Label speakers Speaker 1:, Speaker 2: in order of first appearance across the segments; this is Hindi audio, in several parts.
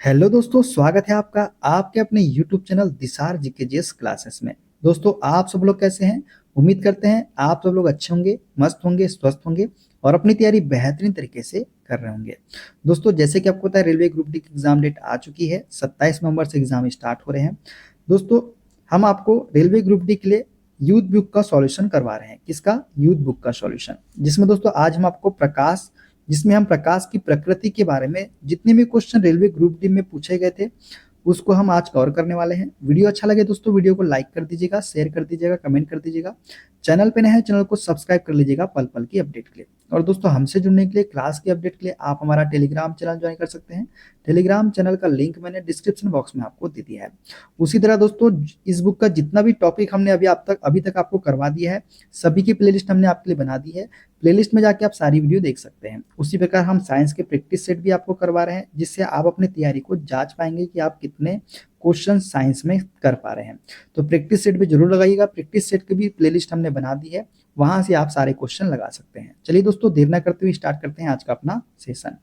Speaker 1: हेलो दोस्तों, स्वागत है आपका आपके अपने YouTube चैनल दिसार जीकेजीएस क्लासेस में। दोस्तों, आप सब लोग कैसे हैं? उम्मीद करते हैं आप सब लोग अच्छे होंगे, मस्त होंगे, स्वस्थ होंगे और अपनी तैयारी बेहतरीन तरीके से कर रहे होंगे। दोस्तों, जैसे कि आपको पता है, रेलवे ग्रुप डी की एग्जाम डेट आ चुकी है। 27 नवंबर से एग्जाम स्टार्ट हो रहे हैं। दोस्तों, हम आपको रेलवे ग्रुप डी के लिए यूथ बुक का सॉल्यूशन करवा रहे हैं। किसका? यूथ बुक का सॉल्यूशन, जिसमें दोस्तों आज हम आपको जिसमें हम प्रकाश की प्रकृति के बारे में जितने भी क्वेश्चन रेलवे ग्रुप डी में पूछे गए थे उसको हम आज कवर करने वाले हैं। वीडियो अच्छा लगे दोस्तों, वीडियो को लाइक कर दीजिएगा, शेयर कर दीजिएगा, कमेंट कर दीजिएगा। चैनल पे नए हैं, चैनल को सब्सक्राइब कर लीजिएगा पल पल की अपडेट के लिए। और दोस्तों, हमसे जुड़ने के लिए, क्लास की अपडेट के लिए आप हमारा टेलीग्राम चैनल ज्वाइन कर सकते हैं। टेलीग्राम चैनल का लिंक मैंने डिस्क्रिप्शन बॉक्स में आपको दे दिया है। उसी तरह दोस्तों, इस बुक का जितना भी टॉपिक हमने अभी तक आपको करवा दिया है, सभी की प्लेलिस्ट हमने आपके लिए बना दी है। प्लेलिस्ट में जाके आप सारी वीडियो देख सकते हैं। उसी प्रकार हम साइंस के प्रैक्टिस सेट भी आपको करवा रहे हैं, जिससे आप अपनी तैयारी को जांच पाएंगे कि आप कितने क्वेश्चन साइंस में कर पा रहे हैं। तो प्रैक्टिस सेट भी जरूर लगाइएगा। प्रैक्टिस सेट की भी प्लेलिस्ट हमने बना दी है, वहां से आप सारे क्वेश्चन लगा सकते हैं। चलिए दोस्तों, देर ना करते हुए स्टार्ट करते हैं आज का अपना सेशन।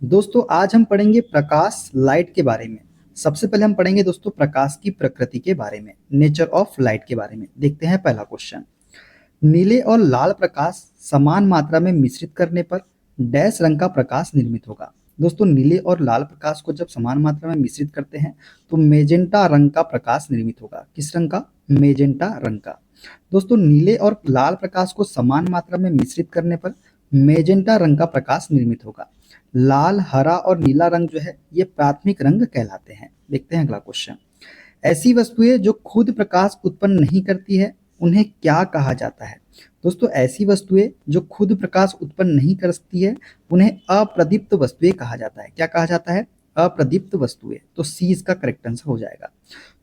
Speaker 1: दोस्तों, आज हम पढ़ेंगे प्रकाश, लाइट के बारे में। सबसे पहले हम पढ़ेंगे दोस्तों प्रकाश की प्रकृति के बारे में, नेचर ऑफ लाइट के बारे में। देखते हैं पहला क्वेश्चन। नीले और लाल प्रकाश समान मात्रा में मिश्रित करने पर डैश रंग का प्रकाश निर्मित होगा। दोस्तों, नीले और लाल प्रकाश को जब समान मात्रा में मिश्रित करते हैं तो मेजेंटा रंग का प्रकाश निर्मित होगा। किस रंग का? मेजेंटा रंग का। दोस्तों, नीले और लाल प्रकाश को समान मात्रा में मिश्रित करने पर मेजेंटा रंग का प्रकाश निर्मित होगा। लाल, हरा और नीला रंग जो है ये प्राथमिक रंग कहलाते हैं। देखते हैं अगला क्वेश्चन। ऐसी वस्तुएं जो खुद प्रकाश उत्पन्न नहीं करती है उन्हें क्या कहा जाता है? दोस्तों, ऐसी वस्तुएं जो खुद प्रकाश उत्पन्न नहीं कर सकती है उन्हें अप्रदीप्त वस्तुएं कहा जाता है। क्या कहा जाता है? अप्रदीप्त वस्तुएं। तो सी इसका करेक्ट आंसर हो जाएगा।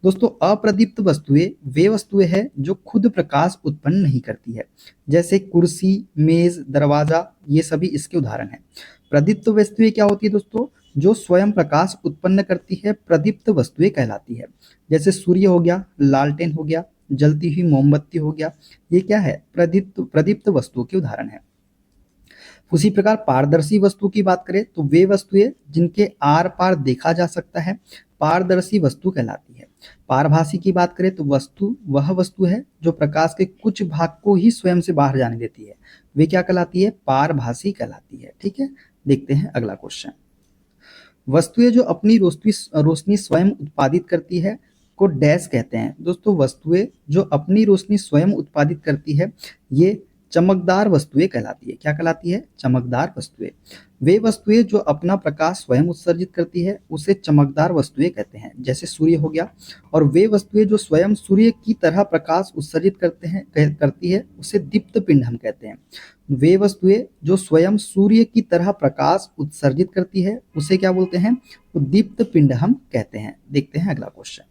Speaker 1: दोस्तों, अप्रदीप्त वस्तुएं वे वस्तुएं हैं जो खुद प्रकाश उत्पन्न नहीं करती है, जैसे कुर्सी, मेज, दरवाजा, ये सभी इसके उदाहरण हैं। प्रदीप्त वस्तुएं क्या होती है दोस्तों? जो स्वयं प्रकाश उत्पन्न करती है, प्रदीप्त वस्तुएं कहलाती है। जैसे सूर्य हो गया, लालटेन हो गया, जलती हुई मोमबत्ती हो गया, ये क्या है? प्रदीप्त प्रदीप्त वस्तुओं के उदाहरण है। उसी प्रकार पारदर्शी वस्तु की बात करें तो वे वस्तुएं जिनके आर पार देखा जा सकता है पारदर्शी वस्तु कहलाती है। पारभासी की बात करें तो वस्तु वह वस्तु है जो प्रकाश के कुछ भाग को ही स्वयं से बाहर जाने देती है, वे क्या कहलाती है? पारभासी कहलाती है। ठीक है, देखते हैं अगला क्वेश्चन। वस्तुएं जो अपनी रोशनी स्वयं उत्पादित करती है को डैश कहते हैं। दोस्तों, वस्तुएं जो अपनी रोशनी स्वयं उत्पादित करती है ये चमकदार वस्तुएं कहलाती है। क्या कहलाती है? चमकदार वस्तुएं। वे वस्तुएं जो अपना प्रकाश स्वयं उत्सर्जित करती है उसे चमकदार वस्तुएं कहते हैं, जैसे सूर्य हो गया। और वे वस्तुएं जो स्वयं सूर्य की तरह प्रकाश उत्सर्जित करती है उसे दीप्त पिंड हम कहते हैं। वे वस्तुएं जो स्वयं सूर्य की तरह प्रकाश उत्सर्जित करती है उसे क्या बोलते हैं? तो दीप्त पिंड हम कहते हैं। देखते हैं अगला क्वेश्चन।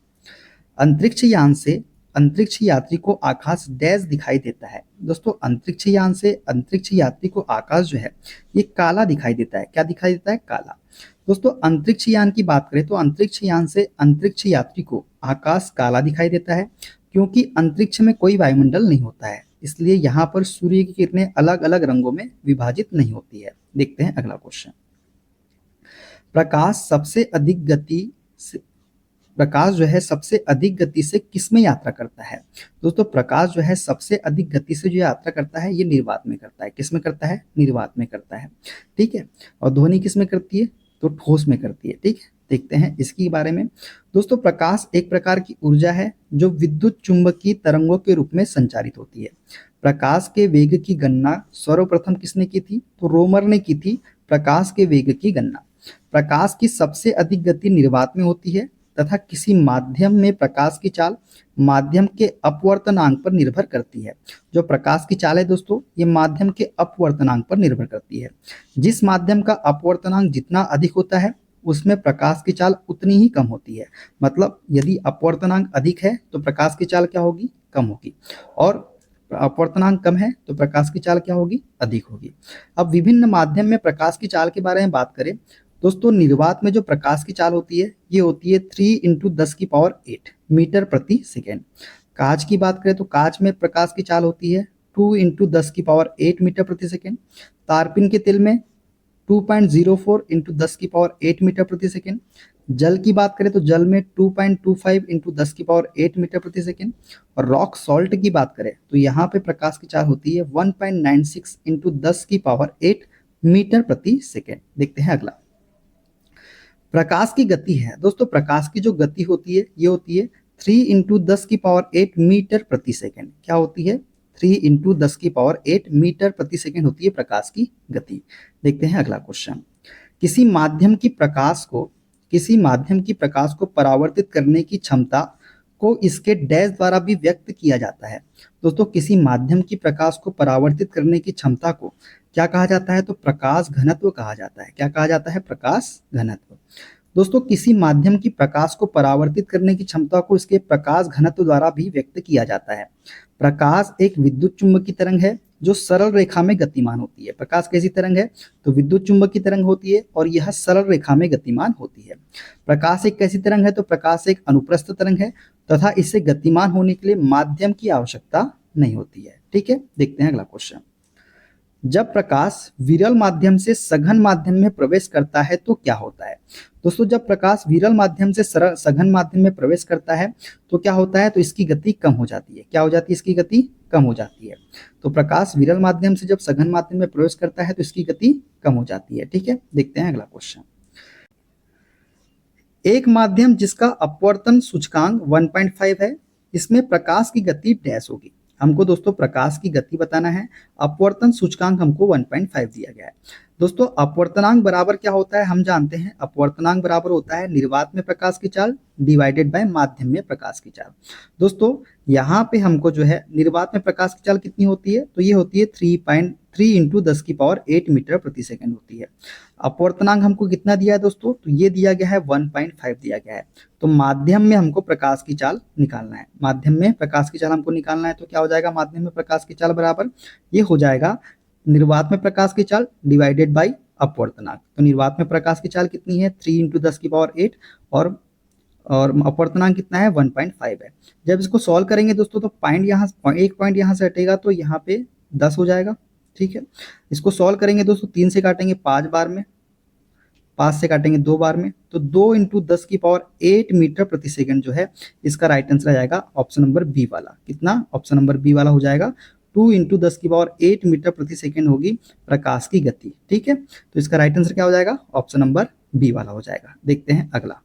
Speaker 1: अंतरिक्ष यान से अंतरिक्ष यात्री को आकाश डैश दिखाई देता है। दोस्तों, अंतरिक्ष यान से अंतरिक्ष यात्री को आकाश जो है ये काला दिखाई देता है। क्या दिखाई देता है? काला। दोस्तों, अंतरिक्ष यान की बात करें तो अंतरिक्ष यान से अंतरिक्ष यात्री को आकाश काला दिखाई देता है, क्योंकि अंतरिक्ष में कोई वायुमंडल नहीं होता है, इसलिए यहाँ पर सूर्य की किरणें अलग अलग रंगों में विभाजित नहीं होती है। देखते हैं अगला क्वेश्चन। प्रकाश सबसे अधिक गति से प्रकाश जो है सबसे अधिक गति से किसमें यात्रा करता है? दोस्तों, प्रकाश जो है सबसे अधिक गति से जो यात्रा करता है ये निर्वात में करता है। किसमें करता है? निर्वात में करता है। ठीक है, और ध्वनि किसमें करती है? तो ठोस में करती है। ठीक है, देखते हैं इसके बारे में। दोस्तों, प्रकाश एक प्रकार की ऊर्जा है जो विद्युत चुंबकीय तरंगों के रूप में संचारित होती है। प्रकाश के वेग की गणना सर्वप्रथम किसने की थी? तो रोमर ने की थी प्रकाश के वेग की गणना। प्रकाश की सबसे अधिक गति निर्वात में होती है तथा किसी माध्यम में प्रकाश की चाल माध्यम के अपवर्तनांक पर निर्भर करती है। जो प्रकाश की चाल है दोस्तों ये माध्यम के अपवर्तनांक पर निर्भर करती है। जिस माध्यम का अपवर्तनांक जितना अधिक होता है उसमें प्रकाश की चाल उतनी ही कम होती है। मतलब यदि अपवर्तनांक अधिक है तो प्रकाश की चाल क्या होगी? कम होगी, और अपवर्तनांक कम है तो प्रकाश की चाल क्या होगी? अधिक होगी। अब विभिन्न माध्यम में प्रकाश की चाल के बारे में बात करें दोस्तों, निर्वात में जो प्रकाश की चाल होती है ये होती है 3 × 10⁸ मीटर प्रति सेकेंड। कांच की बात करें तो कांच में प्रकाश की चाल होती है 2 × 10⁸ मीटर प्रति सेकेंड। तारपीन के तेल में 2.04 इंटू 10 की पावर 8 मीटर प्रति सेकेंड। जल की बात करें तो जल में 2.25 इंटू 10 की पावर 8 मीटर प्रति सेकेंड। और रॉक सॉल्ट की बात करें तो यहाँ पे प्रकाश की चाल होती है 1.96 इंटू 10 की पावर 8 मीटर प्रति सेकेंड। देखते हैं अगला। प्रकाश की गति है दोस्तों, प्रकाश की जो गति होती है ये होती है 3 इंटू 10 की पावर 8 मीटर प्रति सेकेंड। क्या होती है? 3 इंटू 10 की पावर 8 मीटर प्रति सेकेंड होती है प्रकाश की गति। देखते हैं अगला क्वेश्चन। किसी माध्यम की प्रकाश को परावर्तित करने की क्षमता को इसके डैश द्वारा भी व्यक्त किया जाता है। दोस्तों किसी माध्यम की प्रकाश को परावर्तित करने की क्षमता को क्या कहा जाता है? तो प्रकाश घनत्व कहा जाता है। क्या कहा जाता है? प्रकाश घनत्व। दोस्तों किसी माध्यम की प्रकाश को परावर्तित करने की क्षमता को इसके प्रकाश घनत्व द्वारा भी व्यक्त किया जाता है। प्रकाश एक विद्युत चुंबकीय तरंग है जो सरल रेखा में गतिमान होती है। प्रकाश कैसी तरंग है? तो विद्युत चुंबकीय तरंग होती है और यह सरल रेखा में गतिमान होती है। प्रकाश एक कैसी तरंग है? तो प्रकाश एक अनुप्रस्थ तरंग है तथा इसे गतिमान होने के लिए माध्यम की आवश्यकता नहीं होती है। ठीक है, देखते हैं अगला क्वेश्चन। जब प्रकाश विरल माध्यम से सघन माध्यम में प्रवेश करता है तो क्या होता है? दोस्तों जब प्रकाश विरल माध्यम से सघन माध्यम में प्रवेश करता है तो क्या होता है? तो इसकी गति कम हो जाती है। क्या हो जाती है? इसकी गति कम हो जाती है। तो प्रकाश विरल माध्यम से जब सघन माध्यम में प्रवेश करता है तो इसकी गति कम हो जाती है। ठीक है, देखते हैं अगला क्वेश्चन। एक माध्यम जिसका अपवर्तन सूचकांक 1.5 है, इसमें प्रकाश की गति डैश होगी। हमको दोस्तों प्रकाश की गति बताना है, अपवर्तन सूचकांक हमको 1.5 दिया गया है। दोस्तों अपवर्तनांक बराबर क्या होता है? हम जानते हैं अपवर्तनांक बराबर होता है निर्वात में प्रकाश की चाल डिवाइडेड बाय माध्यम में प्रकाश की चाल। दोस्तों यहाँ पे हमको जो है निर्वात में प्रकाश की चाल कितनी होती है? तो ये होती है 3.3 इंटू 10 की पावर 8 मीटर प्रति सेकेंड होती है। अपवर्तनांक हमको कितना दिया है दोस्तों? तो ये दिया गया है 1.5 दिया गया है। तो माध्यम में हमको प्रकाश की चाल निकालना है। माध्यम में प्रकाश की चाल हमको निकालना है तो क्या हो जाएगा? माध्यम में प्रकाश की चाल बराबर ये हो जाएगा निर्वात में प्रकाश की चाल डिवाइडेड बाई अपवर्तनांक। तो निर्वात में प्रकाश की चाल कितनी है? 3 इंटू 10 की पावर 8 और अपवर्तनांक कितना है? 1.5 है। जब इसको सॉल्व करेंगे दोस्तों तो एक पॉइंट यहाँ से हटेगा तो यहाँ पे 10 हो जाएगा। ठीक है, इसको सॉल्व करेंगे दोस्तों 3 से काटेंगे 5 बार में, 5 से काटेंगे 2 बार में, तो 2 इंटू 10 की पावर 8 मीटर प्रति सेकेंड जो है इसका राइट आंसर आ जाएगा ऑप्शन नंबर बी वाला। कितना? ऑप्शन नंबर बी वाला हो जाएगा। 2 इंटू 10 की पावर 8 मीटर प्रति सेकेंड होगी प्रकाश की गति। ठीक है, तो इसका राइट आंसर क्या हो जाएगा? ऑप्शन नंबर बी वाला हो जाएगा। देखते हैं अगला।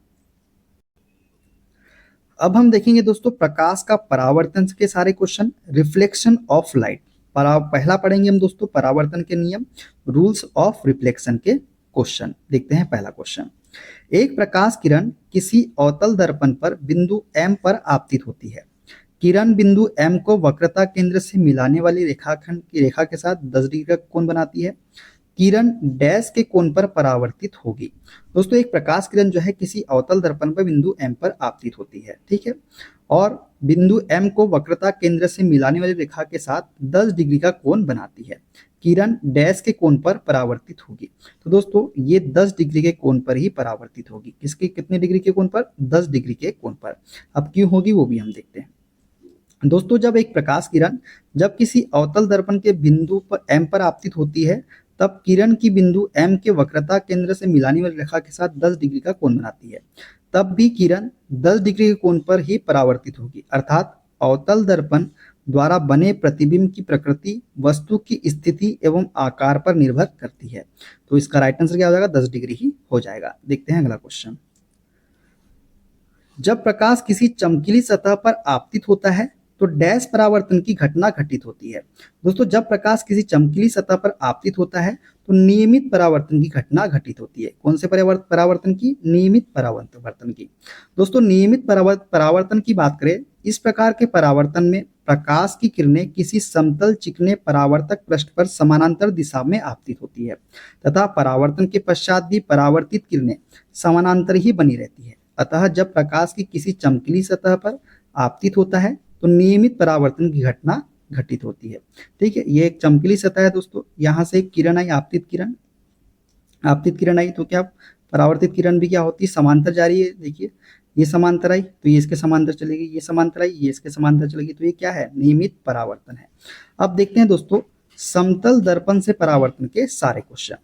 Speaker 1: अब हम देखेंगे दोस्तों प्रकाश का परावर्तन के सारे क्वेश्चन, रिफ्लेक्शन ऑफ लाइट। पहला पढ़ेंगे हम दोस्तों परावर्तन के नियम, रूल्स ऑफ रिफ्लेक्शन के क्वेश्चन। देखते हैं पहला क्वेश्चन। एक प्रकाश किरण किसी अवतल दर्पण पर बिंदु M पर आपतित होती है। किरण बिंदु M को वक्रता केंद्र से मिलाने वाली रेखाखंड की रेखा के साथ 10 डिग्री का कोण बनाती है। किरण डैश के कोण पर परावर्तित होगी। दोस्तों एक प्रकाश किरण जो है किसी अवतल दर्पण पर बिंदु M पर आपतित होती है। ठीक है, और बिंदु M को वक्रता केंद्र से मिलाने वाली रेखा के साथ 10 डिग्री का कोण बनाती है। किरण डैश के कोण पर परावर्तित होगी। तो दोस्तों ये 10 डिग्री के कोण पर ही परावर्तित होगी। किसके कितने डिग्री के कोण पर? 10 डिग्री के कोण पर। अब क्यों होगी वो भी हम देखते हैं। दोस्तों जब एक प्रकाश किरण जब किसी अवतल दर्पण के बिंदु पर M पर आपतित होती है तब किरण की बिंदु M के वक्रता केंद्र से मिलाने वाली रेखा के साथ 10 डिग्री का कोण बनाती है। तब भी किरण 10 डिग्री के कोण पर ही परावर्तित होगी, अर्थात अवतल दर्पण द्वारा बने प्रतिबिंब की प्रकृति वस्तु की स्थिति एवं आकार पर निर्भर करती है। तो इसका राइट आंसर क्या हो जाएगा? 10 डिग्री ही हो जाएगा। देखते हैं अगला क्वेश्चन। जब प्रकाश किसी चमकीली सतह पर आपतित होता है तो डैश परावर्तन की घटना घटित होती है। दोस्तों जब प्रकाश किसी चमकीली सतह पर आपतित होता है तो नियमित परावर्तन की घटना घटित होती है। कौन से परावर्तन की? नियमित परावर्तन की। दोस्तों नियमित परावर्तन की बात करें, इस प्रकार के परावर्तन में प्रकाश की किरणें किसी समतल चिकने परावर्तक पृष्ठ पर समानांतर दिशा में आपतित होती है तथा परावर्तन के पश्चात भी परावर्तित किरणें समानांतर ही बनी रहती है। अतः जब प्रकाश की किसी चमकीली सतह पर आपतित होता है तो नियमित परावर्तन की घटना घटित होती है। ठीक है, ये एक चमकीली सतह है दोस्तों, यहाँ से एक किरण आई, आपतित किरण आई तो क्या परावर्तित किरण भी क्या होती है? समांतर जा रही है। देखिए ये समांतर आई तो ये इसके समांतर चलेगी, ये समांतर आई ये इसके समांतर चलेगी, तो ये क्या है? नियमित परावर्तन है। अब देखते हैं दोस्तों समतल दर्पण से परावर्तन के सारे क्वेश्चन।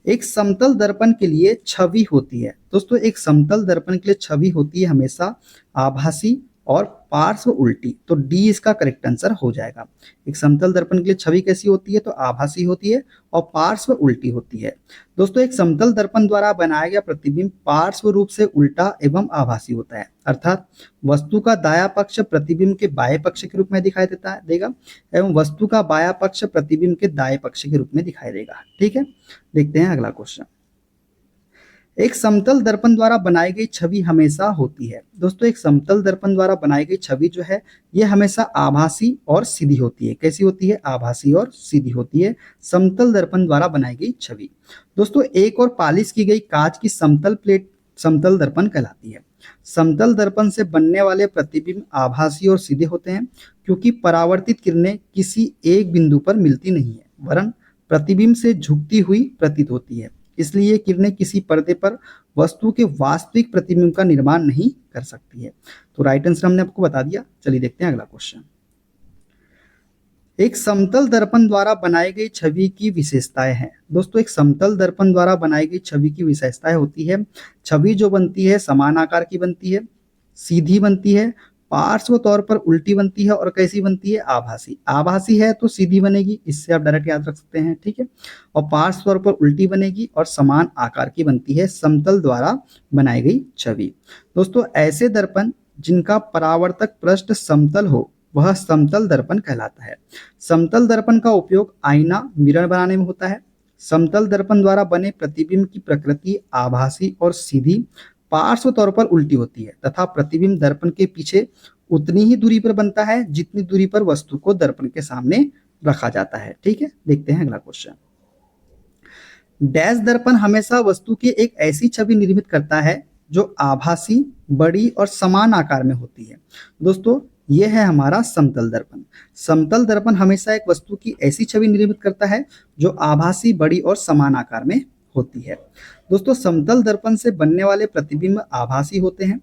Speaker 1: एक समतल दर्पण के लिए छवि होती है। दोस्तों एक समतल दर्पण के लिए छवि होती है हमेशा आभासी और पार्श्व उल्टी। तो डी इसका करेक्ट आंसर हो जाएगा। एक समतल दर्पण के लिए छवि कैसी होती है? तो आभासी होती है और पार्श्व उल्टी होती है। दोस्तों एक समतल दर्पण द्वारा बनाया गया प्रतिबिंब पार्श्व रूप से उल्टा एवं आभासी होता है, अर्थात वस्तु का दाया पक्ष प्रतिबिंब के बाएं पक्ष के रूप में दिखाई देगा एवं वस्तु का बायां पक्ष प्रतिबिंब के दाएं पक्ष के रूप में दिखाई देगा। ठीक है, देखते हैं अगला क्वेश्चन। एक समतल दर्पण द्वारा बनाई गई छवि हमेशा होती है। दोस्तों एक समतल दर्पण द्वारा बनाई गई छवि जो है ये हमेशा आभासी और सीधी होती है। कैसी होती है? आभासी और सीधी होती है समतल दर्पण द्वारा बनाई गई छवि। दोस्तों एक और पालिश की गई कांच की समतल प्लेट समतल दर्पण कहलाती है। समतल दर्पण से बनने वाले प्रतिबिंब आभासी और सीधे होते हैं क्योंकि परावर्तित किरणें किसी एक बिंदु पर मिलती नहीं है वरन प्रतिबिंब से झुकती हुई प्रतीत होती है। इसलिए ये किरणें किसी पर्दे पर वस्तु के वास्तविक प्रतिबिंब का निर्माण नहीं कर सकती है। तो राइट आंसर हमने आपको बता दिया। चलिए देखते हैं अगला क्वेश्चन। एक समतल दर्पण द्वारा बनाई गई छवि की विशेषताएं हैं। दोस्तों एक समतल दर्पण द्वारा बनाई गई छवि की विशेषताएं होती है, छवि जो बनती है समान आकार की बनती है, सीधी बनती है, पार्श्व तौर पर उल्टी बनती है और कैसी बनती है? आभासी। आभासी है तो सीधी बनेगी, इससे आप डायरेक्ट याद रख सकते हैं। ठीक है, और पार्श्व तौर पर उल्टी बनेगी और समान आकार की बनती है समतल द्वारा बनाई गई छवि। दोस्तों ऐसे दर्पण जिनका परावर्तक पृष्ठ समतल हो वह समतल दर्पण कहलाता है। समतल दर्पण का उपयोग आईना मिरर बनाने में होता है। समतल दर्पण द्वारा बने प्रतिबिंब की प्रकृति आभासी और सीधी पार्श्व तौर पर उल्टी होती है तथा प्रतिबिंब दर्पण के पीछे उतनी ही दूरी पर बनता है जितनी दूरी पर वस्तु को दर्पण के सामने रखा जाता है। ठीक है, देखते हैं अगला क्वेश्चन। डैश दर्पण हमेशा वस्तु की एक ऐसी छवि निर्मित करता है जो आभासी, बड़ी और समान आकार में होती है। दोस्तों यह है हमारा समतल दर्पण। समतल दर्पण हमेशा एक वस्तु की ऐसी छवि निर्मित करता है जो आभासी, बड़ी और समान आकार में होती है। दोस्तों समतल दर्पण से बनने वाले प्रतिबिंब आभासी होते हैं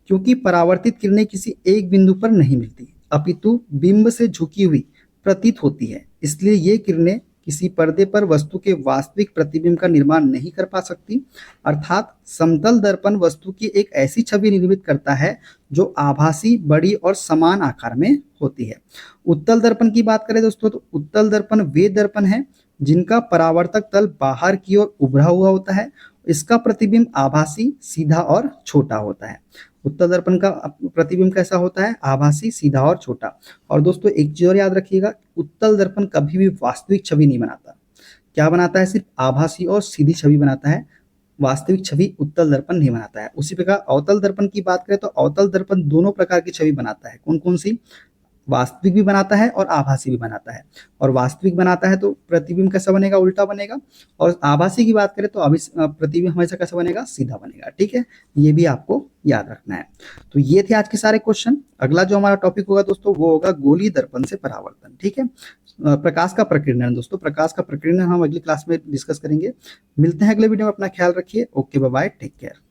Speaker 1: क्योंकि परावर्तित किरणें किसी एक बिंदु पर नहीं मिलती अपितु बिंब से झुकी हुई प्रतीत होती है। इसलिए ये किरणें किसी पर्दे पर वस्तु के वास्तविक प्रतिबिंब का निर्माण नहीं कर पा सकती, अर्थात समतल दर्पण वस्तु की एक ऐसी छवि निर्मित करता है जो आभासी, बड़ी और समान आकार में होती है। उत्तल दर्पण की बात करें दोस्तों तो उत्तल दर्पण वे दर्पण है जिनका परावर्तक तल बाहर की ओर उभरा हुआ होता है। इसका प्रतिबिंब आभासी, सीधा और छोटा होता है। उत्तल दर्पण का प्रतिबिंब कैसा होता है? आभासी, सीधा और छोटा। और दोस्तों एक चीज और याद रखिएगा, उत्तल दर्पण कभी भी वास्तविक छवि नहीं बनाता। क्या बनाता है? सिर्फ आभासी और सीधी छवि बनाता है, वास्तविक छवि उत्तल दर्पण नहीं बनाता है। उसी प्रकार अवतल दर्पण की बात करें तो अवतल दर्पण दोनों प्रकार की छवि बनाता है। कौन कौन सी? वास्तविक भी बनाता है और आभासी भी बनाता है। और वास्तविक बनाता है तो प्रतिबिंब कैसा बनेगा? उल्टा बनेगा। और आभासी की बात करें तो प्रतिबिंब हमेशा कैसा बनेगा? सीधा बनेगा। ठीक है, ये भी आपको याद रखना है। तो ये थे आज के सारे क्वेश्चन। अगला जो हमारा टॉपिक होगा दोस्तों वो होगा गोली दर्पण से परावर्तन। ठीक है, प्रकाश का प्रकीर्णन। दोस्तों प्रकाश का प्रकीर्णन हम अगली क्लास में डिस्कस करेंगे। मिलते हैं अगले वीडियो में। अपना ख्याल रखिए। Okay, bye bye, take care.